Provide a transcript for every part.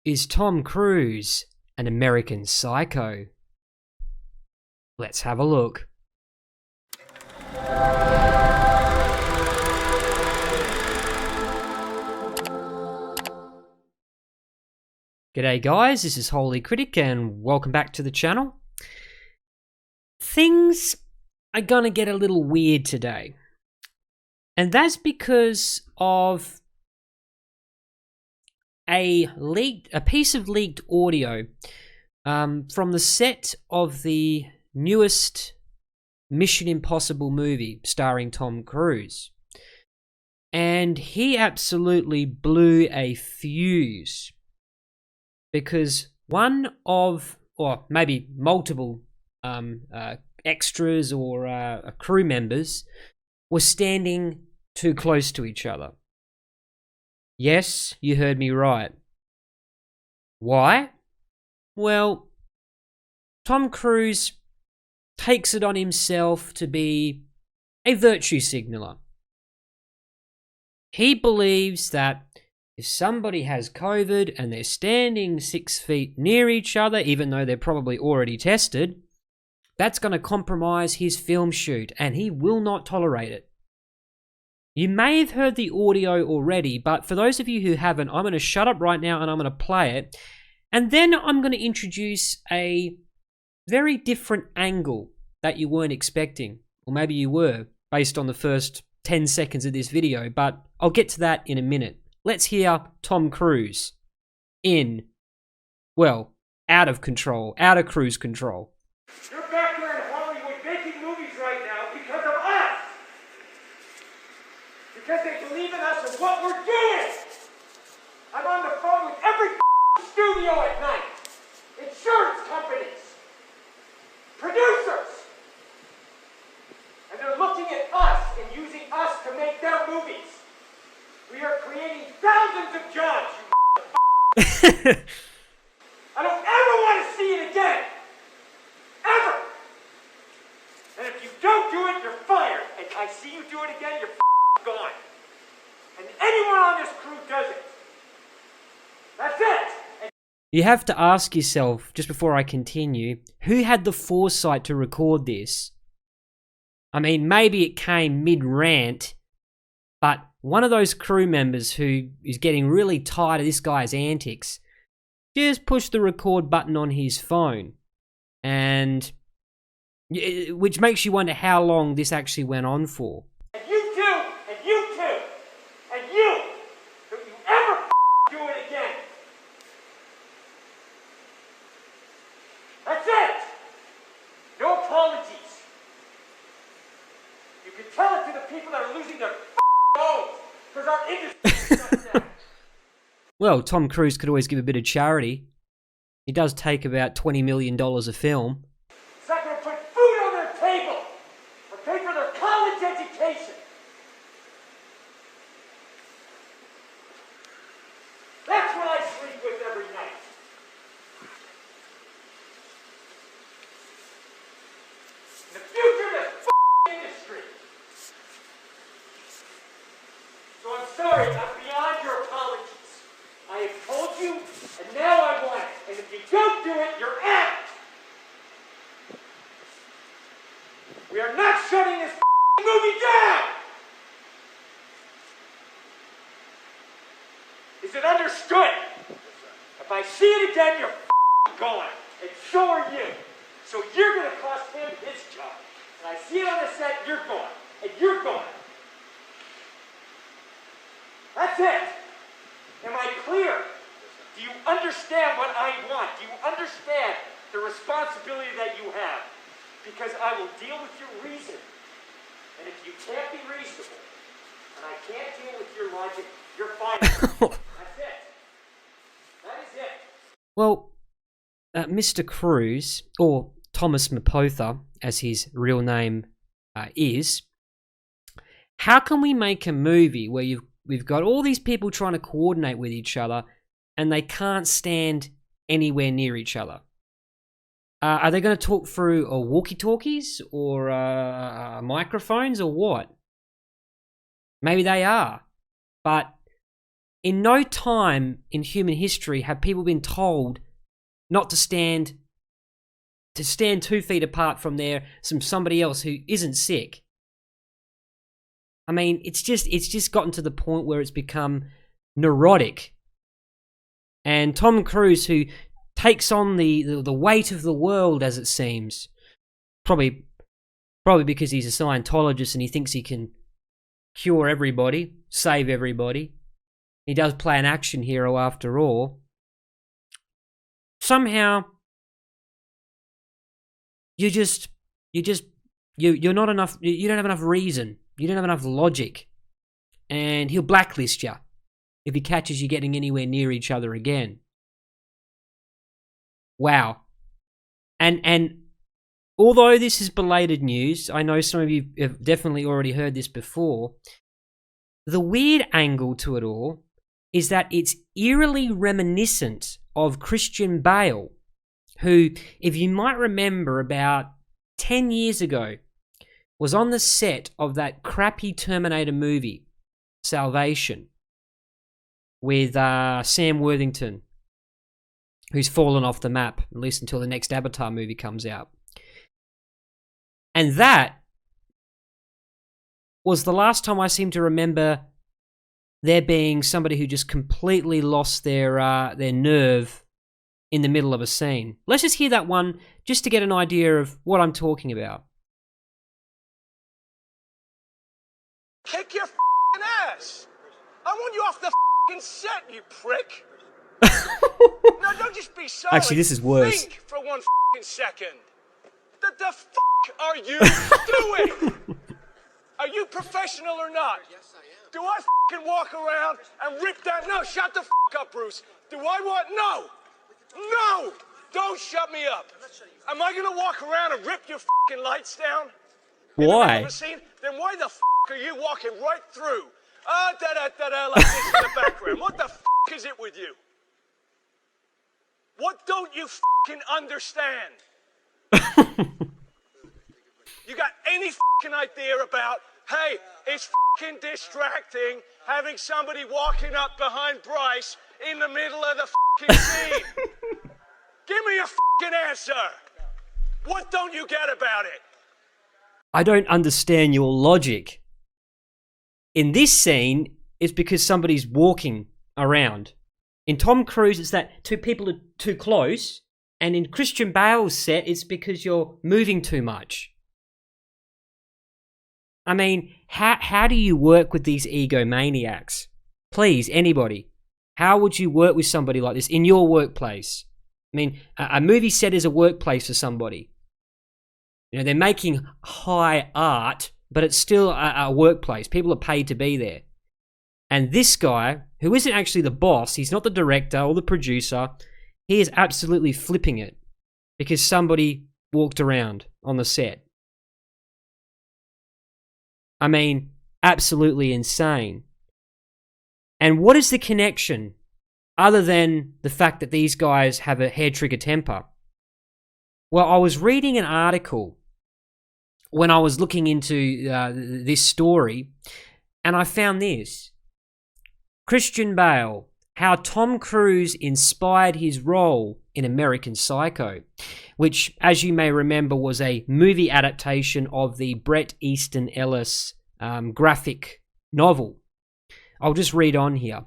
Is Tom Cruise an American Psycho? Let's have a look. G'day guys, this is Holy Critic and welcome back to the channel. Things are gonna get a little weird today. And that's because of a piece of leaked audio from the set of the newest Mission Impossible movie starring Tom Cruise. And he absolutely blew a fuse because one of, or maybe multiple extras or crew members were standing too close to each other. Yes, you heard me right. Why? Well, Tom Cruise takes it on himself to be a virtue signaler. He believes that if somebody has COVID and they're standing 6 feet near each other, even though they're probably already tested, that's going to compromise his film shoot, and he will not tolerate it. You may have heard the audio already, but for those of you who haven't, I'm going to shut up right now and I'm going to play it. And then I'm going to introduce a very different angle that you weren't expecting. Or maybe you were, based on the first 10 seconds of this video, but I'll get to that in a minute. Let's hear Tom Cruise in, well, out of control, out of cruise control. You're back here in Hollywood making movies right now because of us! Because they believe in us and what we're doing! I'm on the phone with every studio at night. Insurance companies. Producers. And they're looking at us and using us to make their movies. We are creating thousands of jobs, you I don't ever want to see it again. Ever. And if you don't do it, you're fired. And I see you do it again, you're gone. And anyone on this crew does it. That's it. And you have to ask yourself, just before I continue, who had the foresight to record this? I mean, maybe it came mid-rant, but one of those crew members who is getting really tired of this guy's antics just pushed the record button on his phone, and which makes you wonder how long this actually went on for. And you too, and you too, and you, don't you ever do it again. That's it. No apologies. You can tell it to the people that are losing their homes because our industry shuts down. Well, Tom Cruise could always give a bit of charity. He does take about $20 million a film. It's not going to put food on their table or pay for their college education. That's what I sleep with every night. In the future of this industry. So I'm sorry, I'm beyond your apologies. I have told you, and now I want it. And if you don't do it, you're out. We are not shutting this movie down. Is it understood? If I see it again, you're gone. And so are you. So you're going to cost him his job. And I see it on the set, you're gone. And you're gone. That's it. Am I clear? Do you understand what I want? Do you understand the responsibility that you have? Because I will deal with your reason. And if you can't be reasonable, and I can't deal with your logic, you're fired. That's it. That is it. Well, Mr. Cruise, or Thomas Mapotha, as his real name is, how can we make a movie where we've got all these people trying to coordinate with each other and they can't stand anywhere near each other? Are they going to talk through walkie-talkies or microphones or what? Maybe they are. But In no time in human history have people been told not to stand 2 feet apart from somebody else who isn't sick. I mean, it's just gotten to the point where it's become neurotic. And Tom Cruise, who takes on the weight of the world, as it seems, probably because he's a Scientologist and he thinks he can cure everybody, save everybody. He does play an action hero after all. Somehow, you're not enough. You don't have enough reason. You don't have enough logic, and he'll blacklist you if he catches you getting anywhere near each other again. Wow. And although this is belated news, I know some of you have definitely already heard this before. The weird angle to it all is that it's eerily reminiscent of Christian Bale, who, if you might remember, about 10 years ago, was on the set of that crappy Terminator movie, Salvation, with Sam Worthington, who's fallen off the map, at least until the next Avatar movie comes out. And that was the last time I seem to remember there being somebody who just completely lost their nerve in the middle of a scene. Let's just hear that one just to get an idea of what I'm talking about. Kick your f***ing ass! I want you off the f***ing set, you prick! No, don't just be silent. Actually, this is worse. Think for 1 f***ing second. The f*** are you doing? Are you professional or not? Yes, I am. Do I f***ing walk around and rip that? No, shut the f*** up, Bruce. Do I want? No! No! Don't shut me up. Am I gonna walk around and rip your f***ing lights down? Why? Then why the f*** are you walking right through? Da-da-da-da, like this in the background. What the f*** is it with you? What don't you f***ing understand? You got any f***ing idea about, hey, it's f***ing distracting having somebody walking up behind Bryce in the middle of the f***ing scene? Give me a f***ing answer. What don't you get about it? I don't understand your logic. In this scene, it's because somebody's walking around. In Tom Cruise, it's that 2 people are too close. And in Christian Bale's set, it's because you're moving too much. I mean, how do you work with these egomaniacs? Please, anybody. How would you work with somebody like this in your workplace? I mean, a movie set is a workplace for somebody. You know, they're making high art, but it's still a workplace. People are paid to be there. And this guy, who isn't actually the boss, he's not the director or the producer, he is absolutely flipping it because somebody walked around on the set. I mean, absolutely insane. And what is the connection other than the fact that these guys have a hair trigger temper? Well, I was reading an article when I was looking into this story, and I found this. Christian Bale, how Tom Cruise inspired his role in American Psycho, which, as you may remember, was a movie adaptation of the Bret Easton Ellis graphic novel. I'll just read on here.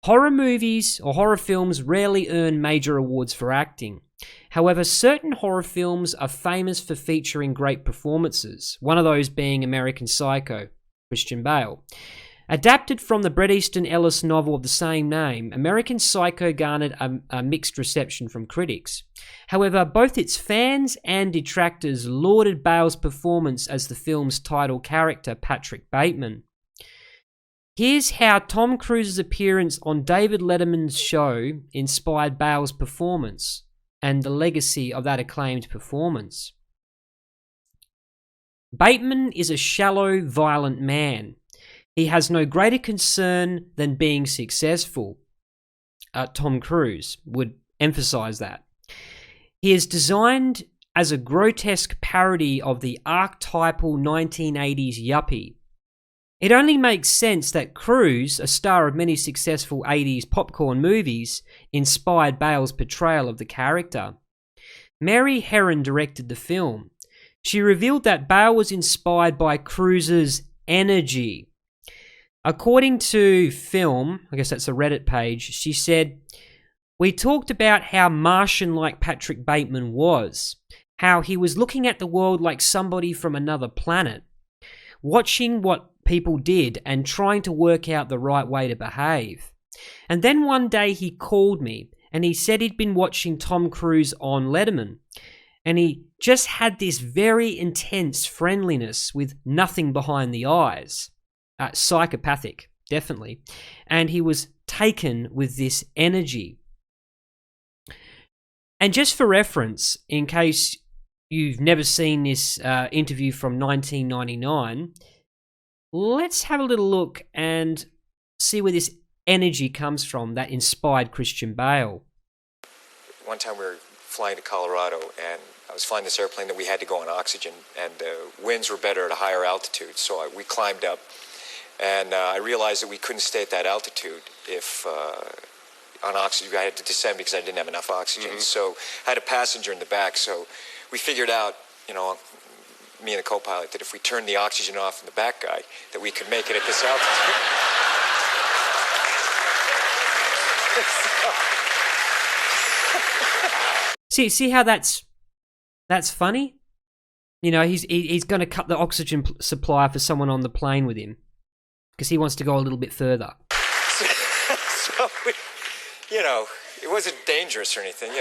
Horror movies or horror films rarely earn major awards for acting. However, certain horror films are famous for featuring great performances, one of those being American Psycho, Christian Bale. Adapted from the Bret Easton Ellis novel of the same name, American Psycho garnered a mixed reception from critics. However, both its fans and detractors lauded Bale's performance as the film's title character, Patrick Bateman. Here's how Tom Cruise's appearance on David Letterman's show inspired Bale's performance and the legacy of that acclaimed performance. Bateman is a shallow, violent man. He has no greater concern than being successful. Tom Cruise would emphasize that. He is designed as a grotesque parody of the archetypal 1980s yuppie. It only makes sense that Cruise, a star of many successful 80s popcorn movies, inspired Bale's portrayal of the character. Mary Herron directed the film. She revealed that Bale was inspired by Cruise's energy. According to Film, I guess that's a Reddit page, she said, "We talked about how Martian-like Patrick Bateman was, how he was looking at the world like somebody from another planet, watching what people did and trying to work out the right way to behave. And then one day he called me and he said he'd been watching Tom Cruise on Letterman, and he just had this very intense friendliness with nothing behind the eyes. Psychopathic, definitely. And he was taken with this energy." And just for reference, in case you've never seen this interview from 1999, let's have a little look and see where this energy comes from that inspired Christian Bale. One time we were flying to Colorado, and I was flying this airplane that we had to go on oxygen, and the winds were better at a higher altitude, so we climbed up, and I realized that we couldn't stay at that altitude if on oxygen. I had to descend because I didn't have enough oxygen. So I had a passenger in the back, so we figured out, me and the co-pilot, that if we turned the oxygen off in the back guy, that we could make it at this altitude. See how that's funny? He's going to cut the oxygen supply for someone on the plane with him because he wants to go a little bit further. So it wasn't dangerous or anything,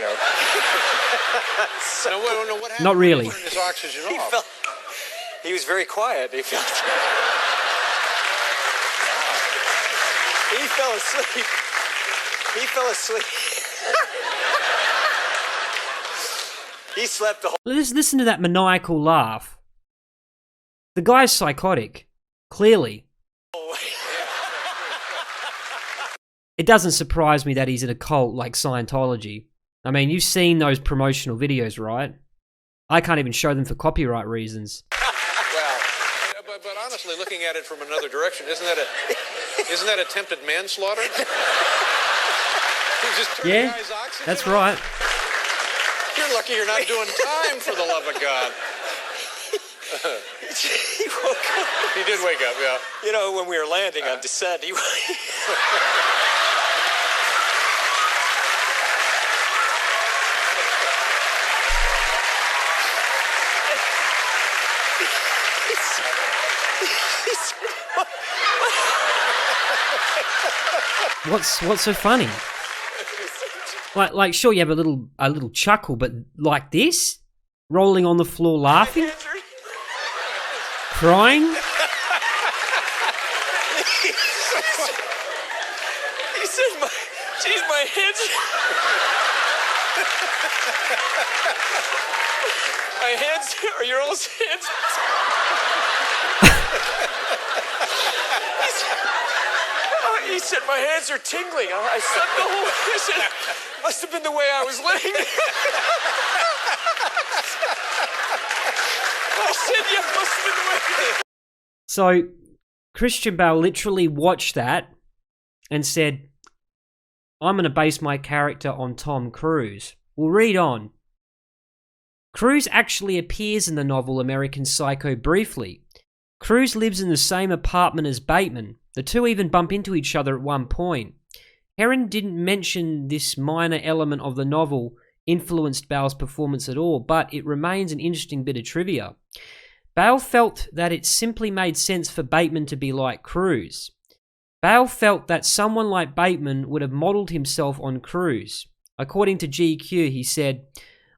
So, no, what happened? Not really. When he turned his oxygen off? He was very quiet. He fell asleep. He fell asleep. He slept the whole... Listen to that maniacal laugh. The guy's psychotic, clearly. way. It doesn't surprise me that he's in a cult like Scientology. I mean, you've seen those promotional videos, right? I can't even show them for copyright reasons. Well, but honestly, looking at it from another direction, isn't that attempted manslaughter? Just turn the Yeah, guy's oxygen that's off? right. You're lucky you're not doing time, for the love of God. He woke up. He did wake up, yeah. When we were landing on descent, he... What's so funny? Like, sure, you have a little chuckle, but like this, rolling on the floor, laughing, crying. He said, my hands... My hands are your old hands. He said, my hands are tingling. I slept the whole... He said, must have been the way I was laying. I said, yeah, must have been the way... So, Christian Bale literally watched that and said, I'm going to base my character on Tom Cruise. We'll read on. Cruise actually appears in the novel American Psycho briefly. Cruise lives in the same apartment as Bateman. The two even bump into each other at one point. Herron didn't mention this minor element of the novel influenced Bale's performance at all, but it remains an interesting bit of trivia. Bale felt that it simply made sense for Bateman to be like Cruise. Bale felt that someone like Bateman would have modelled himself on Cruise. According to GQ, he said,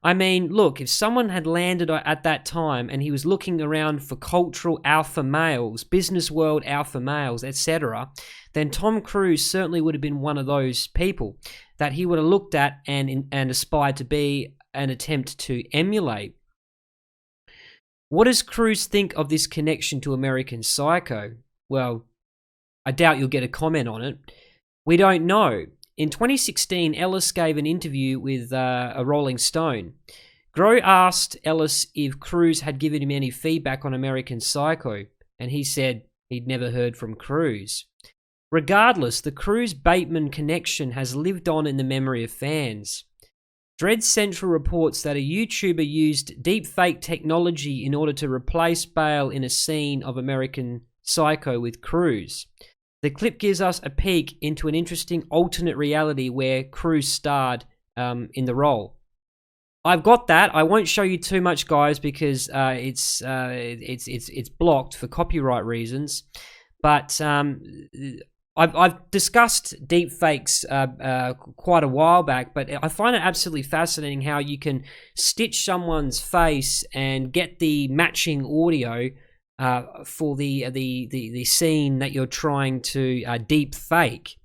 I mean, look, if someone had landed at that time and he was looking around for cultural alpha males, business world alpha males, etc., then Tom Cruise certainly would have been one of those people that he would have looked at and aspired to be an attempt to emulate. What does Cruise think of this connection to American Psycho? Well, I doubt you'll get a comment on it. We don't know. In 2016, Ellis gave an interview with a Rolling Stone. Groh asked Ellis if Cruise had given him any feedback on American Psycho, and he said, he'd never heard from Cruise. Regardless, the Cruise-Bateman connection has lived on in the memory of fans. Dread Central reports that a YouTuber used deepfake technology in order to replace Bale in a scene of American Psycho with Cruise. The clip gives us a peek into an interesting alternate reality where Cruise starred in the role. I've got that. I won't show you too much, guys, because it's blocked for copyright reasons. But I've discussed deepfakes quite a while back, but I find it absolutely fascinating how you can stitch someone's face and get the matching audio for the scene that you're trying to deep fake.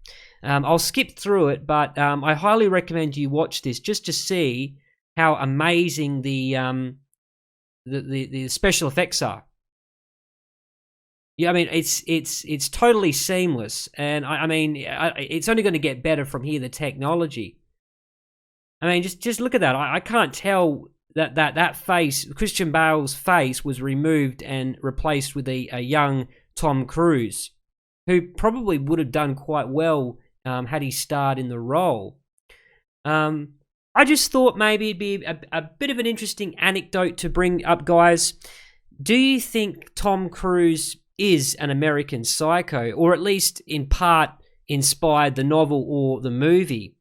I'll skip through it, but I highly recommend you watch this just to see how amazing the special effects are. Yeah, I mean it's totally seamless, and I mean it's only going to get better from here. The technology. I mean, just look at that. I can't tell that face, Christian Bale's face, was removed and replaced with a young Tom Cruise, who probably would have done quite well had he starred in the role. I just thought maybe it'd be a bit of an interesting anecdote to bring up, guys. Do you think Tom Cruise is an American Psycho, or at least in part inspired the novel or the movie?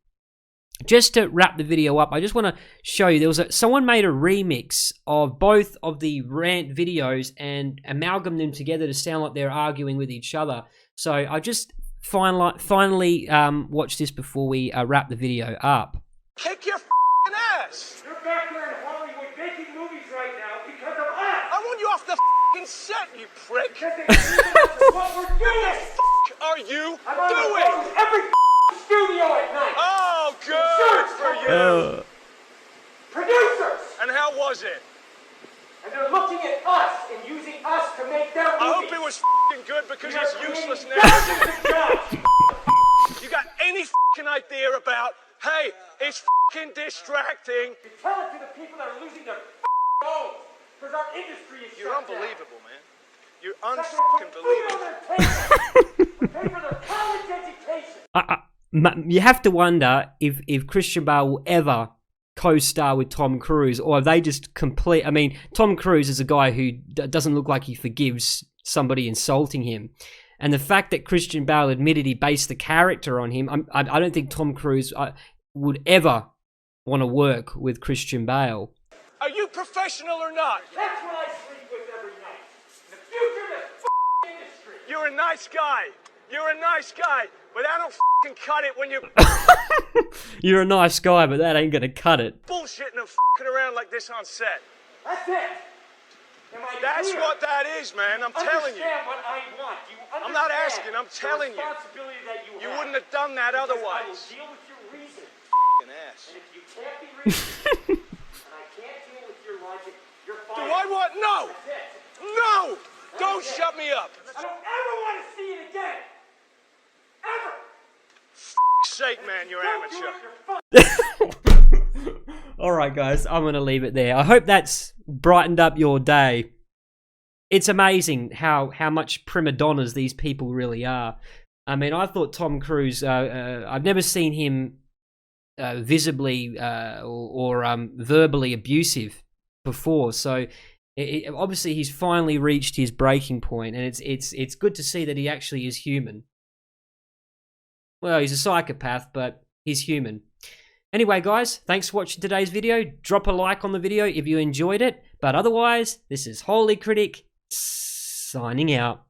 Just to wrap the video up, I just want to show you, someone made a remix of both of the rant videos and amalgamated them together to sound like they're arguing with each other. So I just finally watch this before we wrap the video up. Kick your f***ing ass! You're back there in Hollywood making movies right now because of us! I want you off the f***ing set, you prick! Because it's what we're doing! What the f*** are you doing? Every f***ing studio at night! Oh, good for you! Producers! And how was it? And they're looking at us and using us to make their movies. I hope it was f***ing good because it's useless now. You got any f***ing idea about, hey, it's f***ing distracting. You tell it to the people that are losing their f***ing homes because our industry is shut down. You're unbelievable, man. You're un-f***ing believable. Pay for their college education. You have to wonder if Christian Bale will ever co-star with Tom Cruise, or are they just complete? I mean, Tom Cruise is a guy who doesn't look like he forgives somebody insulting him. And the fact that Christian Bale admitted he based the character on him, I don't think Tom Cruise would ever want to work with Christian Bale. Are you professional or not? That's what I sleep with every night. The future of this industry. You're a nice guy. You're a nice guy, but I don't cut it when you... You're a nice guy, but that ain't gonna cut it. Bullshitting and around like this on set. That's it. That's what that is, man. I'm telling you. What I want. I'm not asking. I'm telling you. You wouldn't have done that otherwise. I will deal with your reason. Ass. And if you can't be reasonable, and I can't deal with your logic, you're fine. Do I want? No. No. Don't shut me up. I don't ever want to see it again. Ever. Sake, man, you're amateur. Alright guys, I'm going to leave it there. I hope that's brightened up your day. It's amazing how much prima donnas these people really are. I mean, I thought Tom Cruise, I've never seen him visibly or verbally abusive before. So obviously he's finally reached his breaking point, and it's good to see that he actually is human. Well, he's a psychopath, but he's human. Anyway, guys, thanks for watching today's video. Drop a like on the video if you enjoyed it. But otherwise, this is Holy Critic signing out.